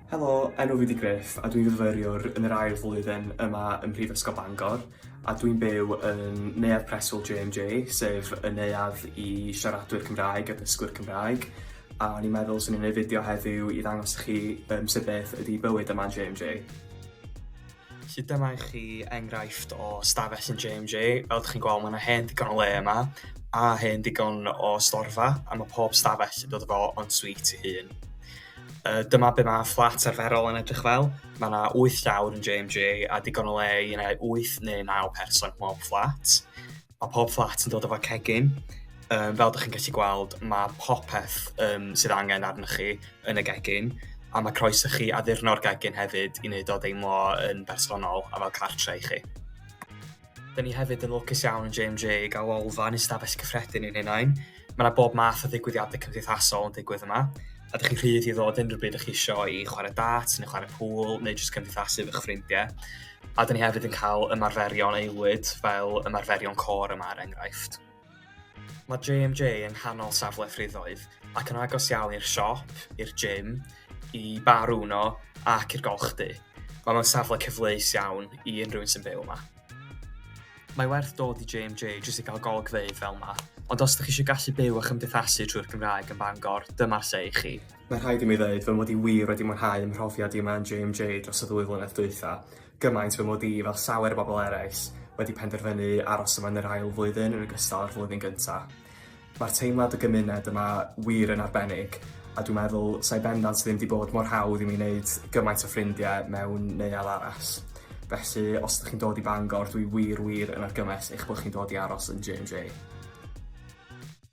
Helo, enw fi 'di Griff a dwi'n fyfyriwr yn yr ail flwyddyn yma ym Mhrifysgol Bangor a dwi'n byw yn neuadd preswyl JMJ, sef y neuadd i siaradwyr Cymraeg a dysgwyr Cymraeg, a o'n i'n meddwl swn i'n gwneud fideo heddiw i ddangos i chi sut beth ydi bywyd yma yn JMJ. Felly dyma i chi enghraifft o stafell yn JMJ. Fel ydych chi'n gweld, mae yna hen digon o le yma a hen digon o storfa, a mae pob stafell yn dod efo en-suite ei hun. Dyma be mae fflat arferol yn edrych fel. Mae yna 8 llawr yn JMJ a digon o le i 8 neu 9 person pob fflat. Mae pob fflat yn dod efo cegin. Fel ydych chi'n gallu gweld, mae popeth sydd angen arnoch chi yn y gegin, a mae croeso chi addurno'r gegin hefyd i wneud o deimlo yn bersonol a fel cartre i chi. Da ni hefyd yn lwcus iawn yn JMJ i gael olfa yn ystafell cyffredin i'n hunain. Mae yna bob math o ddigwyddiadau cymdeithasol yn digwydd yma, a ydych chi'n rhydd i ddod unrhyw bryd ydych chi isio i chwarae darts neu chwarae pŵl neu jyst cymdeithasu efo'ch ffrindiau. A da ni hefyd yn cael ymarferion aelwyd fel ymarferion côr yma er enghraifft. Mae JMJ yng nghanol safle ffriddoedd ac yn agos iawn i'r siop, i'r gym, i bar Uno ac i'r golchdy. Mae'n safle cyfleus iawn i unrhyw un sy'n byw yma. Mae werth dod i JMJ jyst i gael golygfeydd fel yma, ond os ydych chi eisiau gallu byw a chymdeithasu trwy'r Gymraeg yn Bangor, dyma'r lle i chi. Mae'n rhaid i mi ddweud fy mod i wir wedi mwynhau ym mhrofiad i yma yn JMJ dros y 2 flynedd dwytha, gymaint fy mod i fel llawer o bobl eraill wedi penderfynu aros yma yn yr ail flwyddyn yn ogystal â'r flwyddyn gyntaf. Mae'r teimlad y gymuned yma wir yn arbennig, a dwi'n meddwl sa'i bendant ddim wedi bod mor hawdd i mi wneud gymaint o ffrindiau mewn neuadd arall. Felly, os ydych chi'n dod i Bangor, dwi wir yn argymell eich bod chi'n dod i aros yn JMJ.